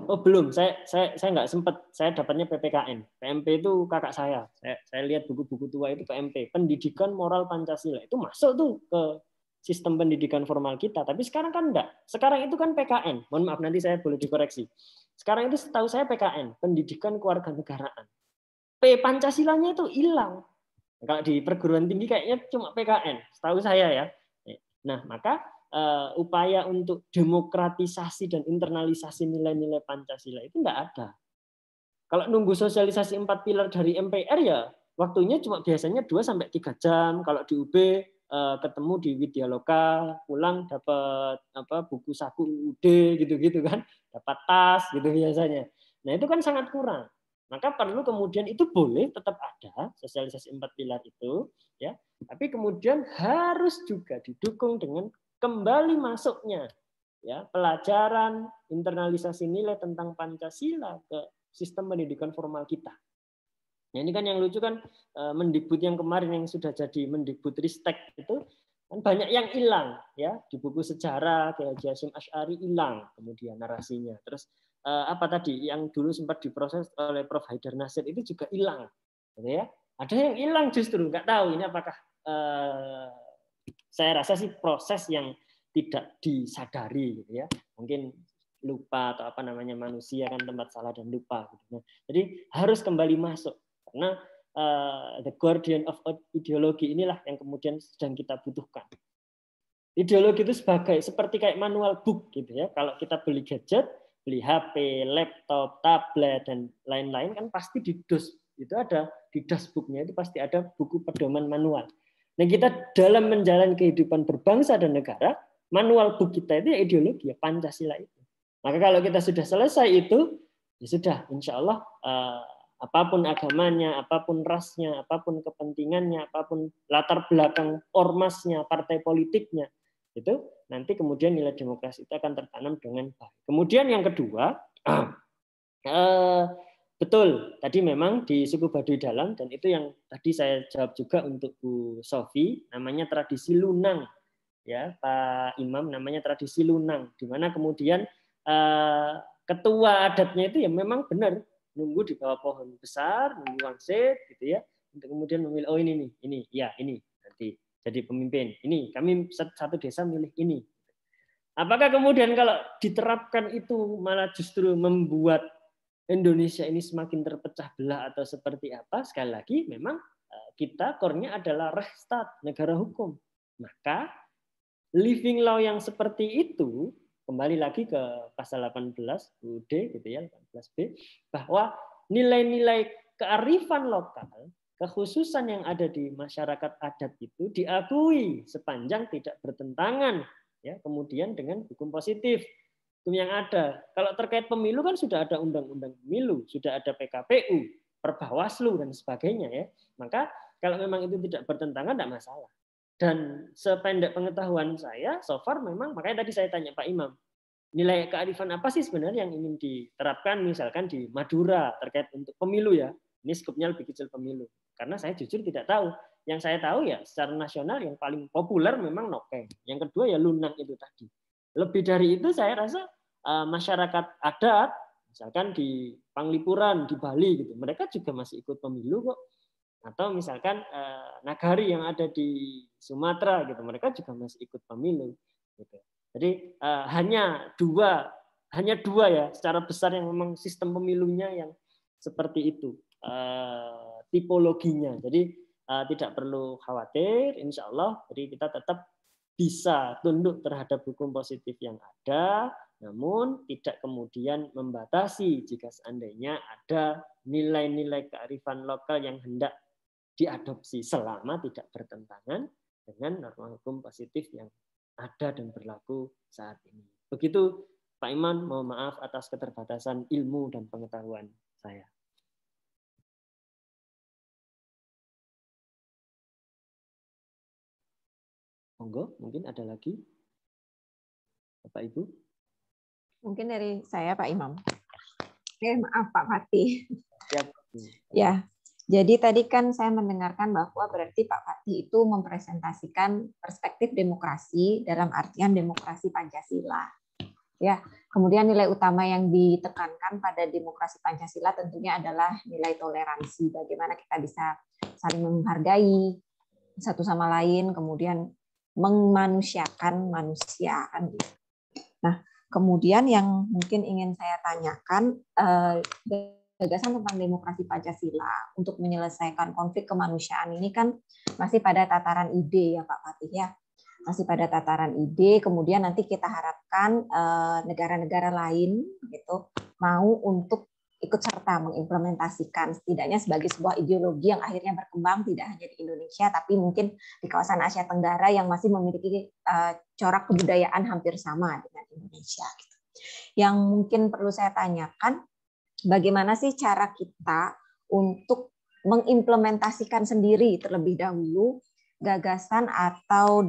Oh belum, saya nggak sempat, saya dapatnya PPKN. PMP itu kakak saya. Saya lihat buku-buku tua itu PMP, Pendidikan Moral Pancasila. Itu masuk tuh ke sistem pendidikan formal kita. Tapi sekarang kan enggak. Sekarang itu kan PKN. Mohon maaf nanti saya boleh dikoreksi. Sekarang itu setahu saya PKN, Pendidikan Kewarganegaraan. Pancasilanya itu hilang. Kalau di perguruan tinggi kayaknya cuma PKN, setahu saya ya. Nah, maka upaya untuk demokratisasi dan internalisasi nilai-nilai Pancasila itu enggak ada. Kalau nunggu sosialisasi 4 pilar dari MPR ya waktunya cuma biasanya 2-3 jam. Kalau di UB ketemu di Widyaloka, pulang dapat buku saku UD gitu-gitu kan, dapat tas gitu biasanya. Nah, itu kan sangat kurang. Maka perlu kemudian itu boleh tetap ada sosialisasi 4 pilar itu, ya. Tapi kemudian harus juga didukung dengan kembali masuknya ya pelajaran internalisasi nilai tentang Pancasila ke sistem pendidikan formal kita. Nah, ini kan yang lucu kan Mendikbud yang kemarin yang sudah jadi Mendikbud Ristek itu kan banyak yang hilang ya, di buku sejarah kayak Hasyim Asy'ari hilang kemudian narasinya. Terus apa tadi yang dulu sempat diproses oleh Prof. Haidar Nasir itu juga hilang gitu ya. Ada yang hilang justru nggak tahu ini apakah saya rasa sih proses yang tidak disadari gitu ya. Mungkin lupa atau manusia kan tempat salah dan lupa gitu. Nah, jadi harus kembali masuk karena the guardian of ideologi inilah yang kemudian sedang kita butuhkan. Ideologi itu seperti kayak manual book gitu ya. Kalau kita beli gadget, beli HP, laptop, tablet dan lain-lain kan pasti di DOS itu ada, di dashbooknya itu pasti ada buku pedoman manual. Nah, kita dalam menjalani kehidupan berbangsa dan negara, manual book kita itu ya ideologi, ya Pancasila itu. Maka kalau kita sudah selesai itu, ya sudah, insya Allah apapun agamanya, apapun rasnya, apapun kepentingannya, apapun latar belakang ormasnya, partai politiknya, itu nanti kemudian nilai demokrasi itu akan tertanam dengan baik. Kemudian yang kedua, Betul, tadi memang di suku Baduy Dalam, dan itu yang tadi saya jawab juga untuk Bu Sofi, namanya tradisi lunang, ya Pak Imam, namanya tradisi lunang, di mana kemudian ketua adatnya itu ya memang benar nunggu di bawah pohon besar, nunggu wangsit, gitu ya, untuk kemudian memilih, oh ini nih, ini nanti jadi pemimpin, ini kami satu desa milih ini. Apakah kemudian kalau diterapkan itu malah justru membuat Indonesia ini semakin terpecah belah atau seperti apa? Sekali lagi, memang kita core-nya adalah Rechtsstaat, negara hukum. Maka living law yang seperti itu, kembali lagi ke pasal 18 UUD gitu ya, 18B, bahwa nilai-nilai kearifan lokal, kekhususan yang ada di masyarakat adat itu diakui sepanjang tidak bertentangan ya kemudian dengan hukum positif. Yang ada. Kalau terkait pemilu kan sudah ada undang-undang pemilu, sudah ada PKPU, Perbawaslu dan sebagainya ya. Maka kalau memang itu tidak bertentangan tidak masalah. Dan sependek pengetahuan saya, so far memang, makanya tadi saya tanya Pak Imam, nilai kearifan apa sih sebenarnya yang ingin diterapkan misalkan di Madura terkait untuk pemilu ya. Ini skupnya lebih kecil pemilu. Karena saya jujur tidak tahu. Yang saya tahu ya secara nasional yang paling populer memang Nokeng. Yang kedua ya Lunang itu tadi. Lebih dari itu saya rasa masyarakat adat, misalkan di Panglipuran, di Bali, gitu, mereka juga masih ikut pemilu kok. Atau misalkan nagari yang ada di Sumatera, gitu, mereka juga masih ikut pemilu. Gitu. Jadi hanya dua ya secara besar yang memang sistem pemilunya yang seperti itu tipologinya. Jadi tidak perlu khawatir, insya Allah. Jadi kita tetap bisa tunduk terhadap hukum positif yang ada, namun tidak kemudian membatasi jika seandainya ada nilai-nilai kearifan lokal yang hendak diadopsi selama tidak bertentangan dengan norma hukum positif yang ada dan berlaku saat ini. Begitu Pak Iman, mohon maaf atas keterbatasan ilmu dan pengetahuan saya. Monggo, mungkin ada lagi, Bapak Ibu. Mungkin dari saya, Pak Imam. Maaf, Pak Fatih. Ya, jadi tadi kan saya mendengarkan bahwa berarti Pak Fatih itu mempresentasikan perspektif demokrasi dalam artian demokrasi Pancasila. Ya, kemudian nilai utama yang ditekankan pada demokrasi Pancasila tentunya adalah nilai toleransi. Bagaimana kita bisa saling menghargai satu sama lain, kemudian memanusiakan manusia. Nah, kemudian yang mungkin ingin saya tanyakan, gagasan tentang demokrasi Pancasila untuk menyelesaikan konflik kemanusiaan ini kan masih pada tataran ide ya Pak Fatih ya. Masih pada tataran ide, kemudian nanti kita harapkan negara-negara lain gitu mau untuk ikut serta mengimplementasikan setidaknya sebagai sebuah ideologi yang akhirnya berkembang tidak hanya di Indonesia tapi mungkin di kawasan Asia Tenggara yang masih memiliki corak kebudayaan hampir sama dengan Indonesia. Yang mungkin perlu saya tanyakan, bagaimana sih cara kita untuk mengimplementasikan sendiri terlebih dahulu gagasan atau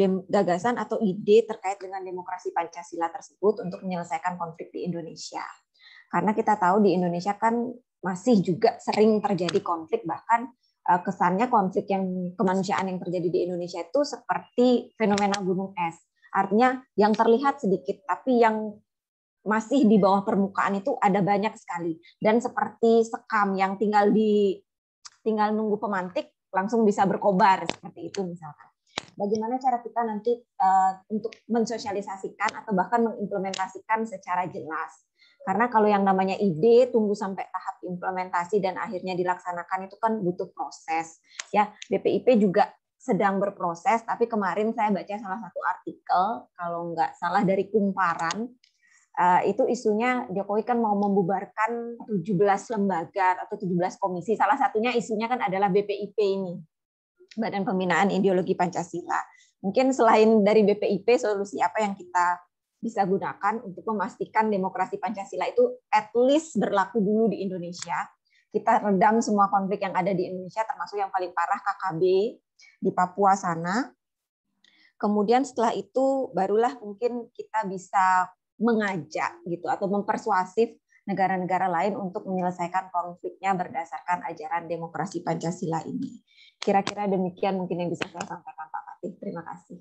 ide terkait dengan demokrasi Pancasila tersebut untuk menyelesaikan konflik di Indonesia. Karena kita tahu di Indonesia kan masih juga sering terjadi konflik, bahkan kesannya konflik yang kemanusiaan yang terjadi di Indonesia itu seperti fenomena gunung es. Artinya yang terlihat sedikit, tapi yang masih di bawah permukaan itu ada banyak sekali. Dan seperti sekam yang tinggal nunggu pemantik, langsung bisa berkobar, seperti itu misalkan. Bagaimana cara kita nanti untuk mensosialisasikan atau bahkan mengimplementasikan secara jelas. Karena kalau yang namanya ide tunggu sampai tahap implementasi dan akhirnya dilaksanakan itu kan butuh proses. Ya, BPIP juga sedang berproses, tapi kemarin saya baca salah satu artikel, kalau nggak salah dari Kumparan, itu isunya Jokowi kan mau membubarkan 17 lembaga atau 17 komisi. Salah satunya isunya kan adalah BPIP ini, Badan Pembinaan Ideologi Pancasila. Mungkin selain dari BPIP, solusi apa yang kita bisa gunakan untuk memastikan demokrasi Pancasila itu at least berlaku dulu di Indonesia. Kita redam semua konflik yang ada di Indonesia, termasuk yang paling parah KKB di Papua sana. Kemudian setelah itu barulah mungkin kita bisa mengajak gitu atau mempersuasif negara-negara lain untuk menyelesaikan konfliknya berdasarkan ajaran demokrasi Pancasila ini. Kira-kira demikian mungkin yang bisa saya sampaikan Pak Fatih. Terima kasih.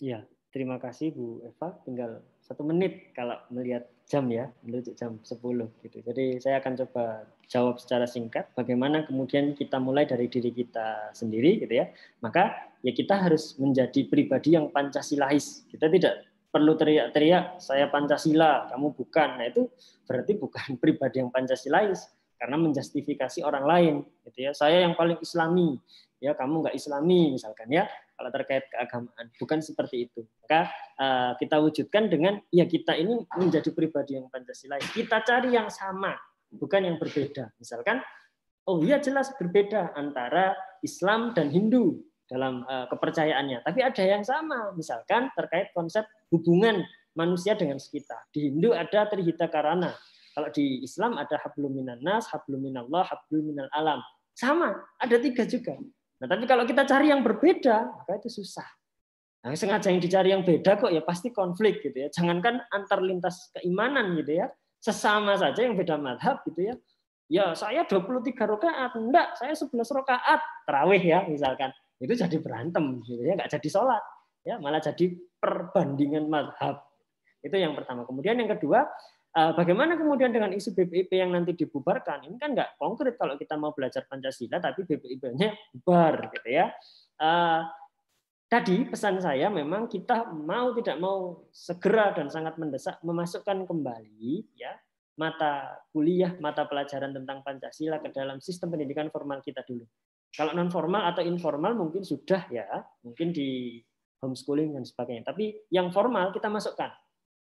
Ya, terima kasih Bu Eva. Tinggal 1 menit kalau melihat jam ya, menuju jam 10 gitu. Jadi saya akan coba jawab secara singkat. Bagaimana kemudian kita mulai dari diri kita sendiri gitu ya. Maka ya kita harus menjadi pribadi yang Pancasilais. Kita tidak perlu teriak-teriak saya Pancasila, kamu bukan. Nah itu berarti bukan pribadi yang Pancasilais karena menjustifikasi orang lain gitu ya. Saya yang paling Islami, ya kamu nggak Islami misalkan ya. Kalau terkait keagamaan, bukan seperti itu. Maka kita wujudkan dengan ya kita ini menjadi pribadi yang Pancasilais. Kita cari yang sama, bukan yang berbeda. Misalkan, oh iya jelas berbeda antara Islam dan Hindu dalam kepercayaannya. Tapi ada yang sama, misalkan terkait konsep hubungan manusia dengan sekitar. Di Hindu ada Trihita Karana. Kalau di Islam ada hablum minan nas, hablum minallah, hablum minal alam. Sama, ada 3 juga. Nah, tapi kalau kita cari yang berbeda, maka itu susah. Nah, sengaja yang dicari yang beda kok ya pasti konflik gitu ya. Jangankan antar lintas keimanan gitu ya. Sesama saja yang beda madhab gitu ya. Ya, saya 23 rakaat, enggak, saya 11 rakaat tarawih ya misalkan. Itu jadi berantem gitu ya, enggak jadi sholat. Ya, malah jadi perbandingan madhab. Itu yang pertama. Kemudian yang kedua, bagaimana kemudian dengan isu BPIP yang nanti dibubarkan? Ini kan nggak konkret kalau kita mau belajar Pancasila, tapi BPIP-nya bubar, gitu ya. Tadi pesan saya memang kita mau tidak mau segera dan sangat mendesak memasukkan kembali ya mata kuliah, mata pelajaran tentang Pancasila ke dalam sistem pendidikan formal kita dulu. Kalau non formal atau informal mungkin sudah ya, mungkin di homeschooling dan sebagainya. Tapi yang formal kita masukkan.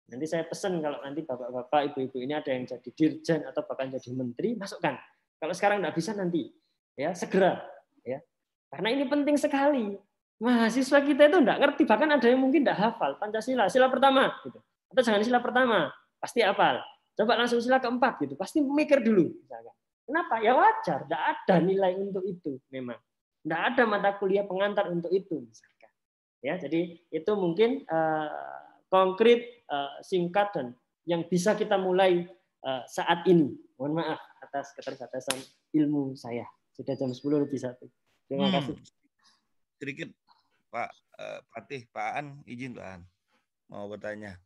Nanti saya pesan kalau nanti bapak-bapak, ibu-ibu ini ada yang jadi dirjen atau bahkan jadi menteri, masukkan. Kalau sekarang nggak bisa nanti, ya segera, ya. Karena ini penting sekali. Mahasiswa kita itu nggak ngerti, bahkan ada yang mungkin nggak hafal Pancasila, sila pertama, gitu. Atau jangan sila pertama, pasti hafal. Coba langsung sila keempat, gitu. Pasti mikir dulu, misalkan. Kenapa? Ya wajar, nggak ada nilai untuk itu, memang. Nggak ada mata kuliah pengantar untuk itu, misalkan. Ya, jadi itu mungkin konkret, singkat, dan yang bisa kita mulai saat ini. Mohon maaf atas keterbatasan ilmu saya. Sudah jam 10 lebih 1. Terima kasih. Sedikit Pak Fatih, Pak An, izin Pak An mau bertanya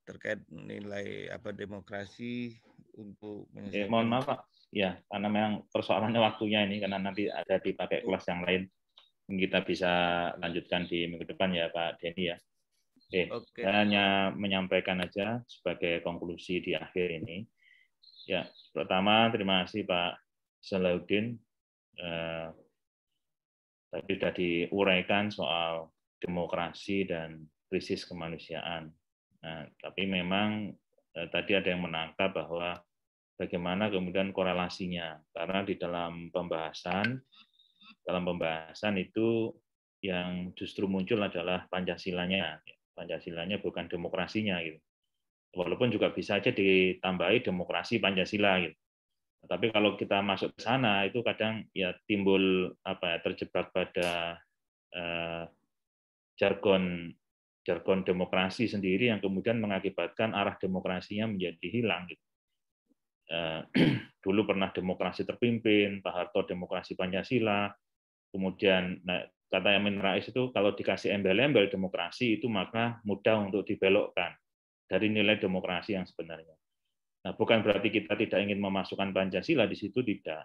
terkait nilai demokrasi untuk menyelesaikan. Mohon maaf Pak, ya karena memang persoalannya waktunya ini karena nanti ada dipakai kelas yang lain. Kita bisa lanjutkan di minggu depan ya Pak Denny ya. Oke. Saya hanya menyampaikan aja sebagai konklusi di akhir ini. Ya, pertama terima kasih Pak Salahuddin. Tadi sudah diuraikan soal demokrasi dan krisis kemanusiaan. Nah, tapi memang tadi ada yang menangkap bahwa bagaimana kemudian korelasinya, karena di dalam pembahasan itu yang justru muncul adalah Pancasilanya. Pancasilanya bukan demokrasinya gitu. Walaupun juga bisa aja ditambahi demokrasi Pancasila gitu. Tapi kalau kita masuk ke sana itu kadang ya timbul terjebak pada jargon demokrasi sendiri yang kemudian mengakibatkan arah demokrasinya menjadi hilang gitu. Dulu pernah demokrasi terpimpin, Pak Harto demokrasi Pancasila, kemudian kata Amin Rais itu kalau dikasih embel-embel demokrasi itu maka mudah untuk dibelokkan dari nilai demokrasi yang sebenarnya. Nah, bukan berarti kita tidak ingin memasukkan Pancasila di situ, tidak.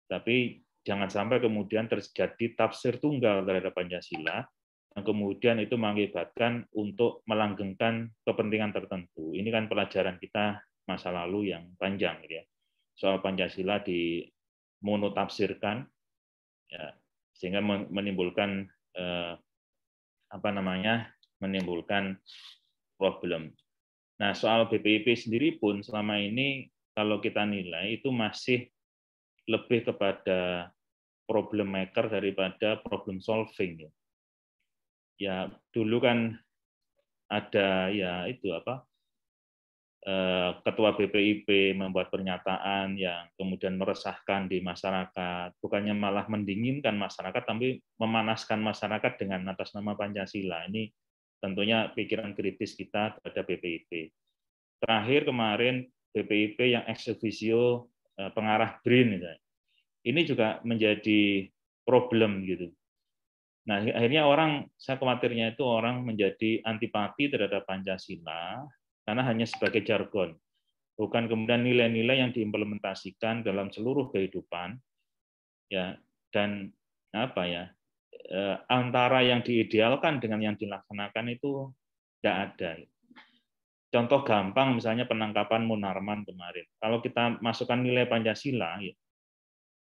Tapi jangan sampai kemudian terjadi tafsir tunggal terhadap Pancasila yang kemudian itu mengakibatkan untuk melanggengkan kepentingan tertentu. Ini kan pelajaran kita masa lalu yang panjang gitu ya. Soal Pancasila dimonotafsirkan ya, sehingga menimbulkan menimbulkan problem. Nah, soal BPIP sendiri pun selama ini kalau kita nilai itu masih lebih kepada problem maker daripada problem solving. Ya, dulu kan ada ya itu ketua BPIP membuat pernyataan yang kemudian meresahkan di masyarakat, bukannya malah mendinginkan masyarakat, tapi memanaskan masyarakat dengan atas nama Pancasila. Ini tentunya pikiran kritis kita terhadap BPIP. Terakhir kemarin BPIP yang ex officio pengarah BRIN misalnya. Ini juga menjadi problem gitu. Nah, akhirnya saya khawatirnya itu orang menjadi antipati terhadap Pancasila karena hanya sebagai jargon, bukan kemudian nilai-nilai yang diimplementasikan dalam seluruh kehidupan, ya, dan apa ya, antara yang diidealkan dengan yang dilaksanakan itu tidak ada. Contoh gampang misalnya penangkapan Munarman kemarin. Kalau kita masukkan nilai Pancasila, ya,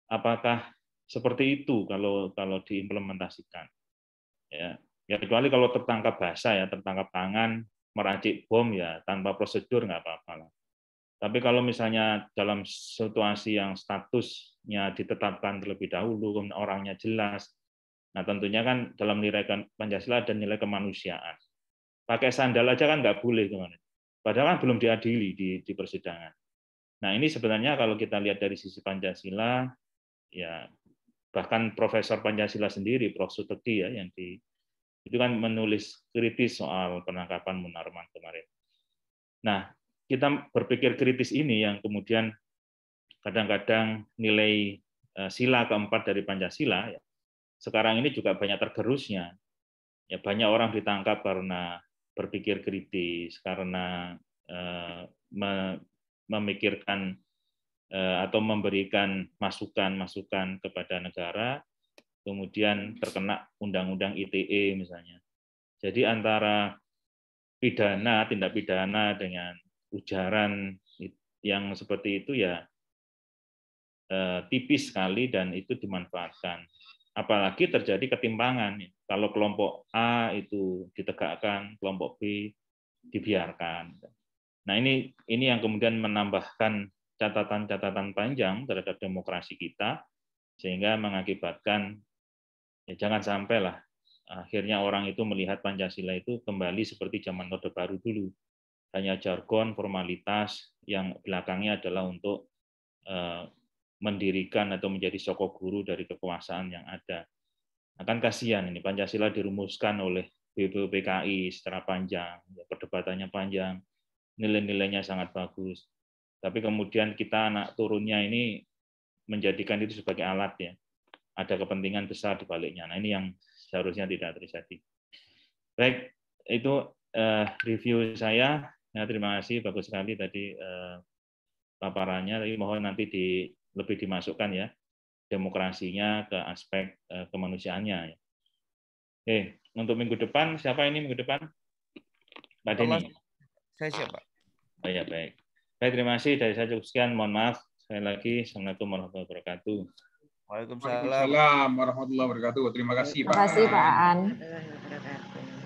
apakah seperti itu kalau diimplementasikan? Ya, kecuali kalau tertangkap basah ya, tertangkap tangan, meracik bom ya tanpa prosedur nggak apa-apa lah. Tapi kalau misalnya dalam situasi yang statusnya ditetapkan terlebih dahulu, orangnya jelas, nah tentunya kan dalam nilai Pancasila ada nilai kemanusiaan. Pakai sandal aja kan nggak boleh kemarin. Padahal kan belum diadili di persidangan. Nah ini sebenarnya kalau kita lihat dari sisi Pancasila, ya bahkan Profesor Pancasila sendiri, Prof. Suteki ya, itu kan menulis kritis soal penangkapan Munarman kemarin. Nah, kita berpikir kritis ini yang kemudian kadang-kadang nilai sila keempat dari Pancasila, ya, sekarang ini juga banyak tergerusnya. Ya, banyak orang ditangkap karena berpikir kritis, karena memikirkan atau memberikan masukan-masukan kepada negara, kemudian terkena Undang-Undang ITE misalnya. Jadi antara pidana, tindak pidana dengan ujaran yang seperti itu ya tipis sekali dan itu dimanfaatkan. Apalagi terjadi ketimpangan. Kalau kelompok A itu ditegakkan, kelompok B dibiarkan. Nah ini yang kemudian menambahkan catatan-catatan panjang terhadap demokrasi kita, sehingga mengakibatkan ya jangan sampailah akhirnya orang itu melihat Pancasila itu kembali seperti zaman Orde Baru dulu, hanya jargon, formalitas yang belakangnya adalah untuk mendirikan atau menjadi sokok guru dari kekuasaan yang ada. Akan kasihan ini Pancasila dirumuskan oleh BPUPKI secara panjang, perdebatannya panjang, nilai-nilainya sangat bagus. Tapi kemudian kita anak turunnya ini menjadikan itu sebagai alat ya. Ada kepentingan besar di baliknya. Nah ini yang seharusnya tidak terjadi. Baik, itu review saya. Ya, terima kasih, bagus sekali tadi paparannya. Tapi mohon nanti lebih dimasukkan ya demokrasinya ke aspek kemanusiaannya. Ya. Oke, untuk minggu depan siapa ini minggu depan? Pak Denny. Saya siapa? Oh ya baik. Baik, terima kasih dari saya cukup sekian. Mohon maaf sekali lagi. Assalamualaikum warahmatullahi wabarakatuh. Waalaikumsalam Waalaikumsalam warahmatullahi wabarakatuh. Terima kasih Pak. Terima kasih Pak Aan. Wabarakatuh.